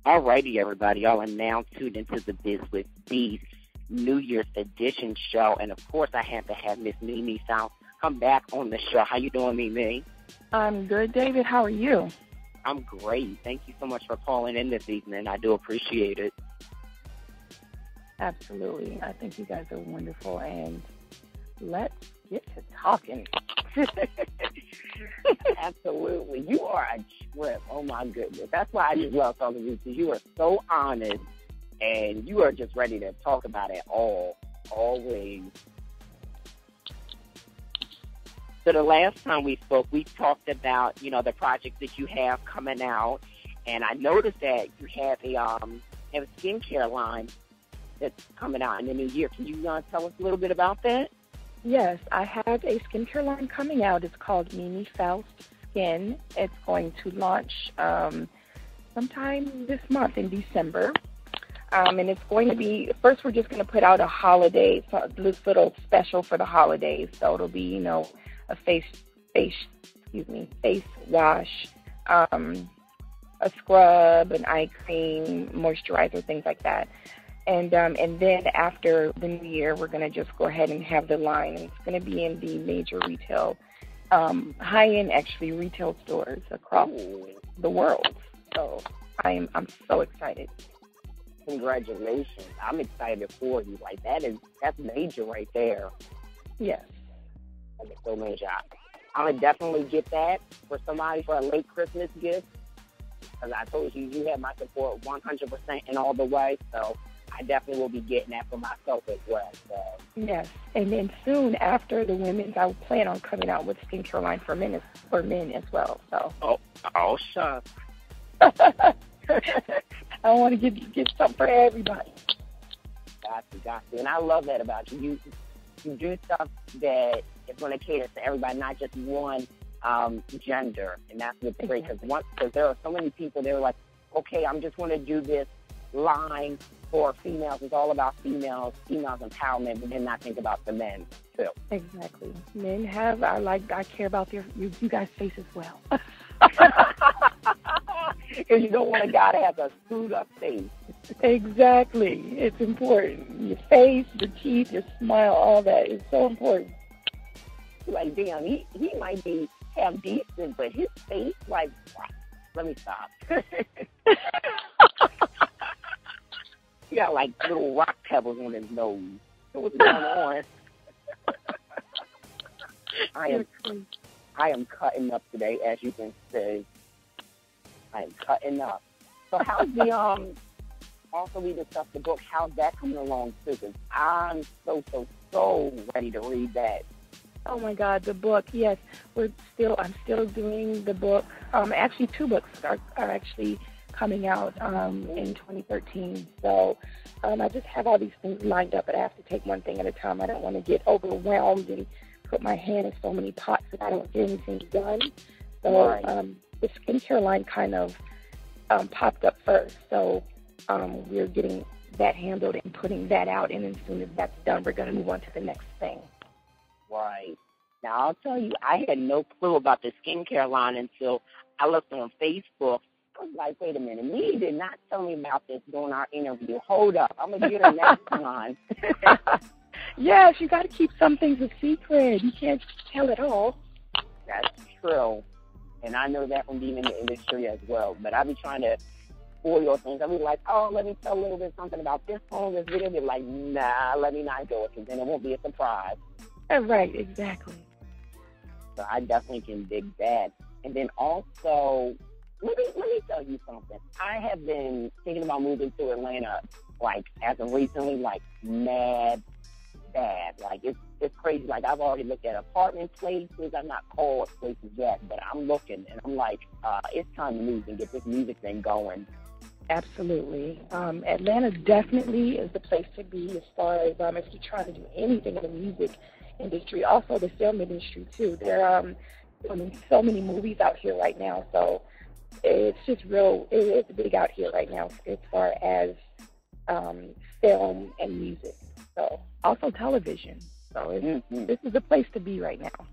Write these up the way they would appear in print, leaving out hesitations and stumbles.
Alrighty, everybody. Y'all are now tuned into the Biz with Bees New Year's edition show. And, of course, I have to have Miss Mimi South come back on the show. How you doing, Mimi? I'm good, David. How are you? I'm great. Thank you so much for calling in this evening. I do appreciate it. Absolutely. I think you guys are wonderful. And let's get to talking. Absolutely. You are a trip. Oh, my goodness. That's why I just love talking to you, because you are so honest and you are just ready to talk about it all, always. So the last time we spoke, we talked about, the projects that you have coming out, and I noticed that you have a skincare line that's coming out in the new year. Can you tell us a little bit about that? Yes, I have a skincare line coming out. It's called Mimi Faust Skin. It's going to launch sometime this month in December. And it's going to be, first we're just going to put out a holiday, so this little special for the holidays. So it'll be, a face wash, a scrub, an eye cream, moisturizer, things like that. And then after the new year, we're going to just go ahead and have the line. And it's going to be in the major retail, high-end, actually, retail stores across the world. So I'm so excited. Congratulations. I'm excited for you. Like, that's major right there. Yes. That's so major. I'm going to definitely get that for somebody for a late Christmas gift, because I told you, you have my support 100% in all the way, so I definitely will be getting that for myself as well. So. Yes, and then soon after the women's, I plan on coming out with skincare line for men as well. So. Oh, shucks. I want to get something for everybody. Got you. And I love that about you. You do stuff that is going to cater to everybody, not just one gender. And that's what's great, because there are so many people, they're like, okay, I'm just going to do this line for females. It's all about females empowerment, but then not think about the men too. Exactly. Men I care about you guys' face as well. Because you don't want a guy to have a screwed up face. Exactly. It's important. Your face, your teeth, your smile, all that is so important. Like, damn, he might be half decent, but his face, like, let me stop. He got, like, little rock pebbles on his nose. So what's going on? I am cutting up today, as you can see. I am cutting up. So how's the, also we discussed the book, how's that coming along too? Because I'm so ready to read that. Oh my God, the book, yes. I'm still doing the book. Actually, 2 books are actually coming out in 2013. So I just have all these things lined up, but I have to take one thing at a time. I don't want to get overwhelmed and put my hand in so many pots that I don't get anything done. So right. The skincare line kind of popped up first. So we're getting that handled and putting that out. And as soon as that's done, we're going to move on to the next thing. Right. Now, I'll tell you, I had no clue about the skincare line until I looked on Facebook. I was like, wait a minute, Lee did not tell me about this during our interview. Hold up. I'm going to get her next time. Yes, you got to keep some things a secret. You can't tell it all. That's true. And I know that from being in the industry as well. But I be trying to spoil things. I be like, oh, let me tell a little bit something about this song, this video. They're like, nah, let me not go, because then it won't be a surprise. Right, exactly. So I definitely can dig that. And then also, let me tell you something. I have been thinking about moving to Atlanta, like, as of recently, like, mad bad. Like, it's crazy. Like, I've already looked at apartment places. I'm not called places yet, but I'm looking, and I'm like, it's time to move and get this music thing going. Absolutely. Atlanta definitely is the place to be as far as if you're trying to do anything in the music industry, also the film industry too. They're filming so many movies out here right now, so it's just it's big out here right now as far as film and music. So also television. So this is the place to be right now.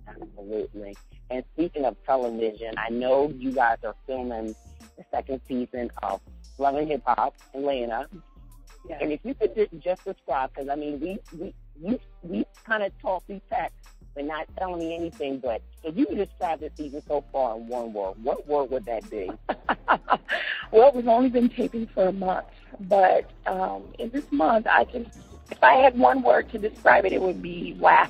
Absolutely. And speaking of television, I know you guys are filming the second season of Love and Hip Hop Atlanta. Yeah. And if you could just describe, because I mean, we kind of talk these facts, but not telling me anything. But if you could describe the season so far in one word, what word would that be? Well, we've only been taping for a month, but in this month, if I had one word to describe it, it would be wow.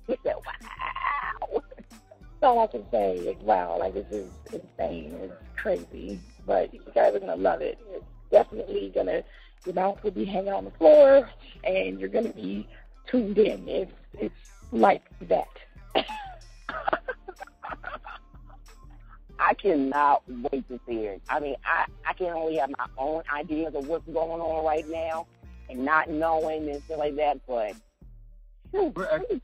You said wow. That's all I can say is wow. Like, this is insane. It's crazy. But you guys are going to love it. It's definitely going to, your mouth will be hanging on the floor, and you're going to be tuned in. It's like that. I cannot wait to see it. I mean, I can only have my own ideas of what's going on right now and not knowing and stuff like that, but you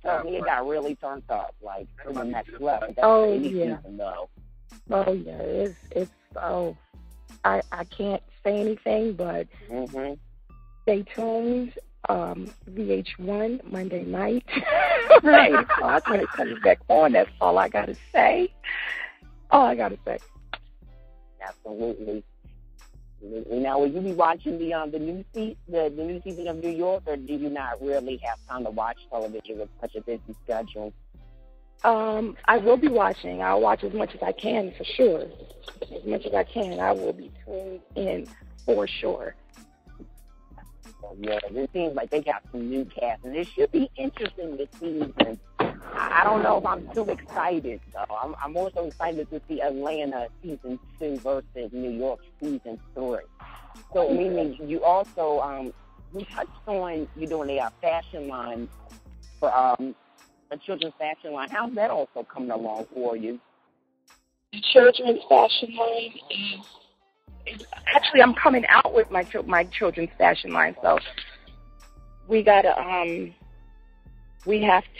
told me it got really turned up, like, to the next level. That's Oh, any yeah. season, though. Oh, yeah. I can't say anything, but stay tuned. VH1 Monday night, 8 o'clock when it comes back on. That's all I gotta say. Absolutely. Now, will you be watching the new season of New York, or do you not really have time to watch television with such a busy schedule? I will be watching. I'll watch as much as I can, for sure. As much as I can, I will be tuned in for sure. Yeah, it seems like they got some new cast, and it should be interesting this season. I don't know if I'm too excited, though. I'm more so excited to see Atlanta season 2 versus New York season 3. So, Mimi, you also we touched on you doing a fashion line for a children's fashion line. How's that also coming along for you? The children's fashion line is actually, I'm coming out with my children's fashion line, so we have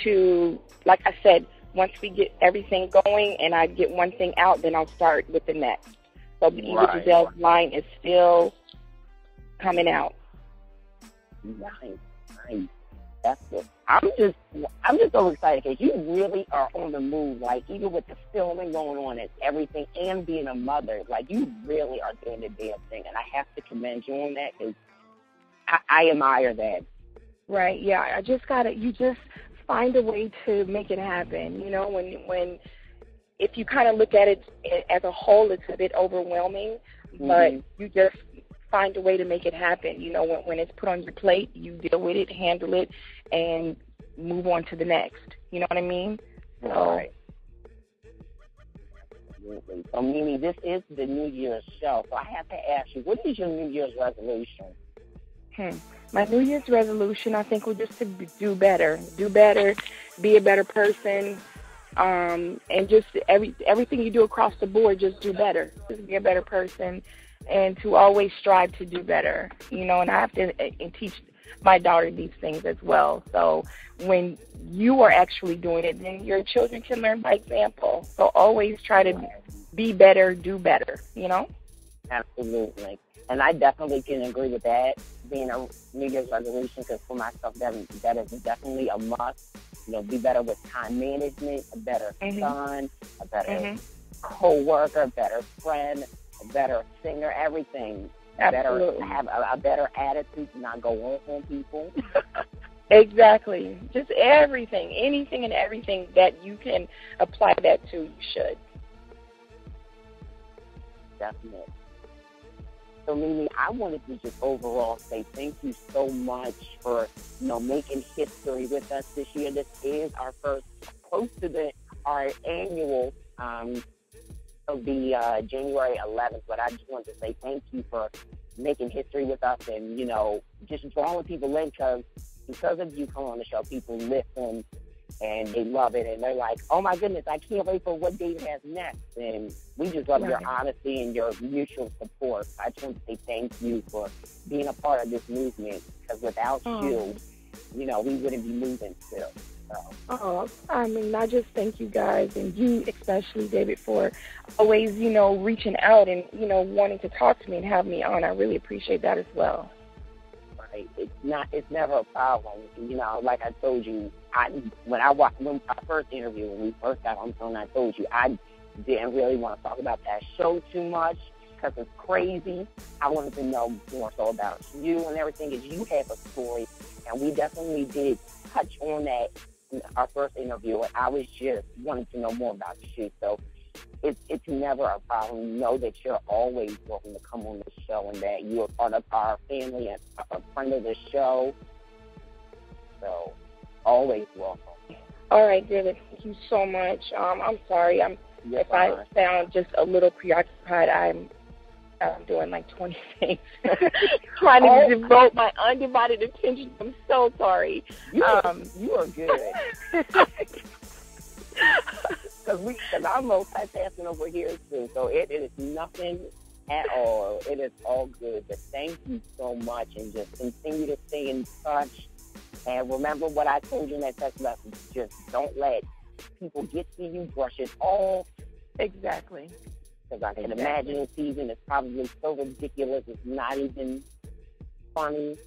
to, like I said, once we get everything going and I get one thing out, then I'll start with the next. So the Eva Giselle's line is still coming out. Nice. That's good. I'm just so excited because you really are on the move. Like, even with the filming going on and everything, and being a mother, like, you really are doing the damn thing, and I have to commend you on that because I admire that. Right? Yeah. You just find a way to make it happen. You know, when if you kind of look at it as a whole, it's a bit overwhelming, but you just find a way to make it happen. You know, when it's put on your plate, you deal with it, handle it, and move on to the next. You know what I mean? Right. Absolutely. So, Mimi, this is the New Year's show, so I have to ask you, what is your New Year's resolution? My New Year's resolution, I think, will just to do better, be a better person, and just everything you do across the board, just do better. Just be a better person, and to always strive to do better. You know, and I have to teach my daughter these things as well. So when you are actually doing it, then your children can learn by example. So always try to be better, do better, you know? Absolutely. And I definitely can agree with that, being a New Year's resolution, because for myself, that is definitely a must. You know, be better with time management, a better son, a better co-worker, a better friend, a better singer, everything. Absolutely. Have a better attitude, not go off on people. Exactly. Just everything, anything and everything that you can apply that to, you should. Definitely. So, Mimi, I wanted to just overall say thank you so much for, making history with us this year. This is our first, close to our annual of the January 11th, but I just wanted to say thank you for making history with us and, just drawing people in, because of you coming on the show, people listen and they love it, and they're like, oh my goodness, I can't wait for what David has next. And we just love your honesty and your mutual support. I just want to say thank you for being a part of this movement, because without you, we wouldn't be moving still. I just thank you guys, and you especially, David, for always, reaching out and, wanting to talk to me and have me on. I really appreciate that as well. Right. It's never a problem. Like I told you, when I first interviewed, when we first got on the phone, I told you, I didn't really want to talk about that show too much because it's crazy. I wanted to know more so about you and everything, as you have a story, and we definitely did touch on that in our first interview, and I was just wanting to know more about you. So it's never a problem. Know that you're always welcome to come on the show and that you're part of our family and a friend of the show. So always welcome. All right, Grilla, thank you so much. I'm sorry. If I sound just a little preoccupied, I'm doing like 20 things, trying to devote my undivided attention. I'm so sorry. You are good. Because I'm multitasking over here too, so it is nothing at all. It is all good. But thank you so much, and just continue to stay in touch. And remember what I told you in that text message. Just don't let people get to you. Brush it off. Exactly. Because I can imagine the season is probably so ridiculous. It's not even funny.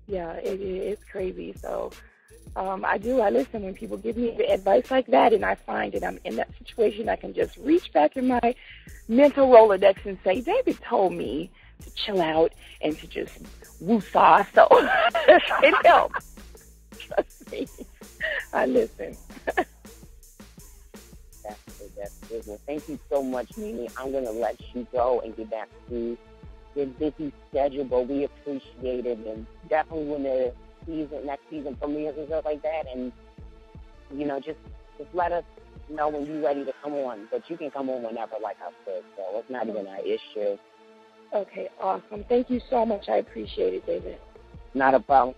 Yeah, it's crazy. So I listen when people give me advice like that, and I find that I'm in that situation. I can just reach back in my mental Rolodex and say, David told me to chill out and to just woo-saw. So it helps. Trust me. I listen. That's good. Well, thank you so much, Mimi. I'm going to let you go and get back to your busy schedule, but we appreciate it. And definitely when the next season premieres and stuff like that, and, just let us know when you're ready to come on. But you can come on whenever, like I said, so it's not even an issue. Okay, awesome. Thank you so much. I appreciate it, David. Not a problem.